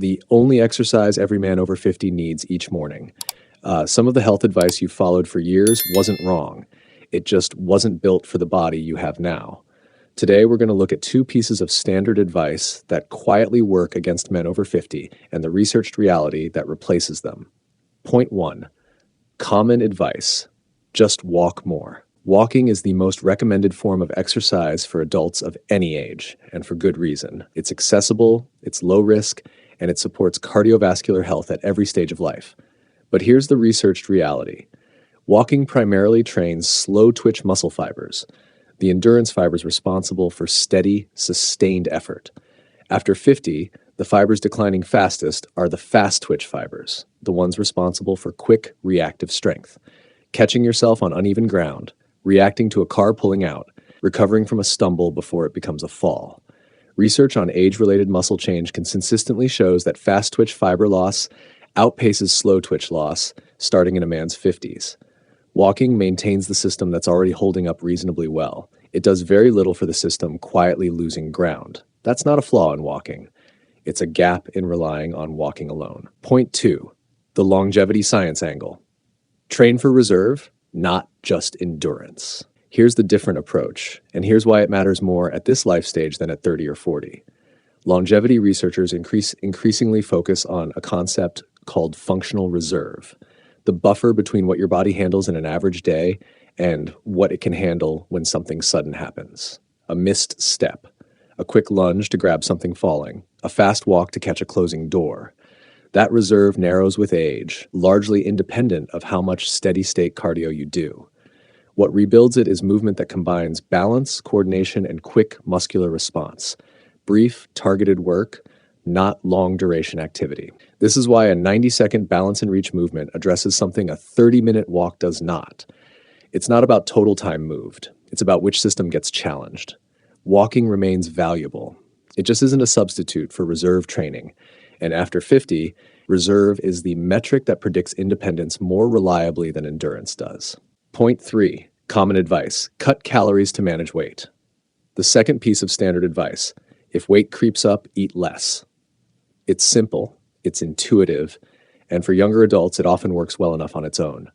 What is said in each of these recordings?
the only exercise every man over 50 needs each morning. Some of the health advice you followed for years wasn't wrong. It just wasn't built for the body you have now. Today, we're going to look at two pieces of standard advice that quietly work against men over 50 and the researched reality that replaces them. Point 1. Common advice. Just walk more. Walking is the most recommended form of exercise for adults of any age, and for good reason. It's accessible, it's low risk, and it supports cardiovascular health at every stage of life. But here's the researched reality. Walking primarily trains slow twitch muscle fibers, the endurance fibers responsible for steady, sustained effort. After 50, the fibers declining fastest are the fast twitch fibers, the ones responsible for quick, reactive strength, catching yourself on uneven ground, reacting to a car pulling out, recovering from a stumble before it becomes a fall. Research on age-related muscle change consistently shows that fast twitch fiber loss outpaces slow twitch loss starting in a man's 50s. Walking maintains the system that's already holding up reasonably well. It does very little for the system quietly losing ground. That's not a flaw in walking. It's a gap in relying on walking alone. Point 2. The longevity science angle. Train for reserve, not just endurance. Here's the different approach, and here's why it matters more at this life stage than at 30 or 40. Longevity researchers increasingly focus on a concept called functional reserve, the buffer between what your body handles in an average day and what it can handle when something sudden happens. A missed step, a quick lunge to grab something falling, a fast walk to catch a closing door. That reserve narrows with age, largely independent of how much steady-state cardio you do. What rebuilds it is movement that combines balance, coordination, and quick muscular response. Brief, targeted work, not long-duration activity. This is why a 90-second balance and reach movement addresses something a 30-minute walk does not. It's not about total time moved. It's about which system gets challenged. Walking remains valuable. It just isn't a substitute for reserve training. And after 50, reserve is the metric that predicts independence more reliably than endurance does. Point 3. Common advice. Cut calories to manage weight. The second piece of standard advice. If weight creeps up, eat less. It's simple, it's intuitive, and for younger adults, it often works well enough on its own.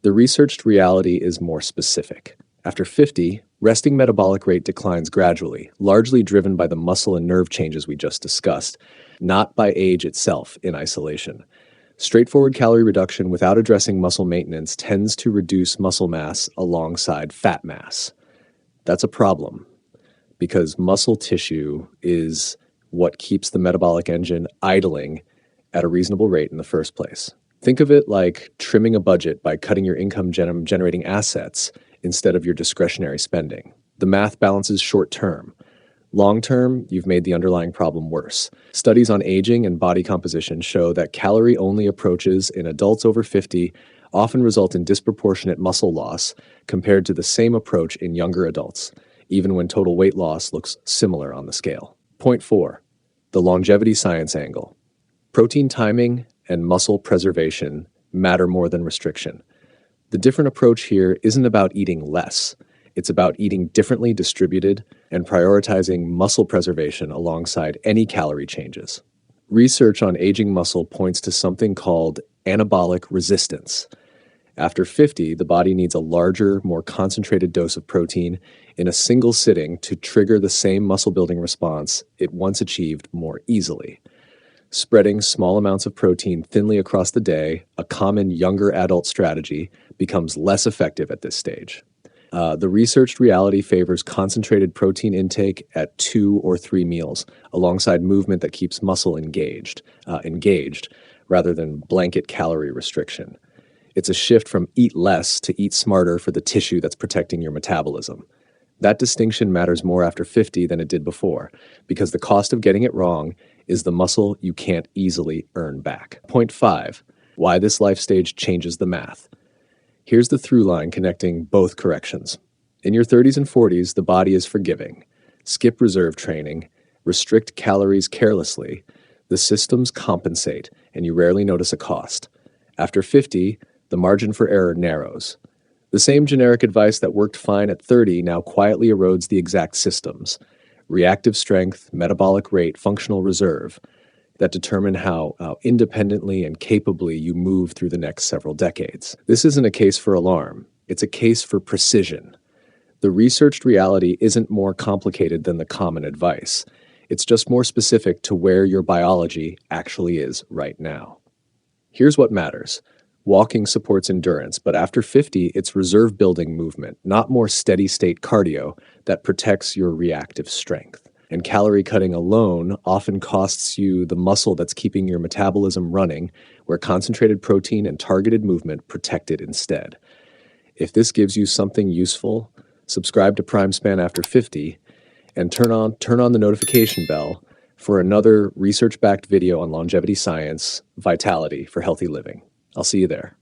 The researched reality is more specific. After 50, resting metabolic rate declines gradually, largely driven by the muscle and nerve changes we just discussed, not by age itself in isolation. Straightforward calorie reduction without addressing muscle maintenance tends to reduce muscle mass alongside fat mass. That's a problem, because muscle tissue is what keeps the metabolic engine idling at a reasonable rate in the first place. Think of it like trimming a budget by cutting your income-generating assets instead of your discretionary spending. The math balances short-term. Long-term, you've made the underlying problem worse. Studies on aging and body composition show that calorie-only approaches in adults over 50 often result in disproportionate muscle loss compared to the same approach in younger adults, even when total weight loss looks similar on the scale. Point 4. The longevity science angle. Protein timing and muscle preservation matter more than restriction. The different approach here isn't about eating less. It's about eating differently distributed and prioritizing muscle preservation alongside any calorie changes. Research on aging muscle points to something called anabolic resistance. After 50, the body needs a larger, more concentrated dose of protein in a single sitting to trigger the same muscle-building response it once achieved more easily. Spreading small amounts of protein thinly across the day, a common younger adult strategy, becomes less effective at this stage. The researched reality favors concentrated protein intake at 2 or 3 meals, alongside movement that keeps muscle engaged rather than blanket calorie restriction. It's a shift from eat less to eat smarter for the tissue that's protecting your metabolism. That distinction matters more after 50 than it did before, because the cost of getting it wrong is the muscle you can't easily earn back. Point 5. Why this life stage changes the math. Here's the through line connecting both corrections. In your 30s and 40s, the body is forgiving. Skip reserve training, restrict calories carelessly. The systems compensate, and you rarely notice a cost. After 50, the margin for error narrows. The same generic advice that worked fine at 30 now quietly erodes the exact systems. Reactive strength, metabolic rate, functional reserve. that determine how independently and capably you move through the next several decades. This isn't a case for alarm, it's a case for precision. The researched reality isn't more complicated than the common advice. It's just more specific to where your biology actually is right now. Here's what matters. Walking supports endurance, but after 50, it's reserve-building movement, not more steady-state cardio that protects your reactive strength. And calorie cutting alone often costs you the muscle that's keeping your metabolism running, where concentrated protein and targeted movement protect it instead. If this gives you something useful, subscribe to Primespan after 50, and turn on the notification bell for another research-backed video on longevity science, vitality for healthy living. I'll see you there.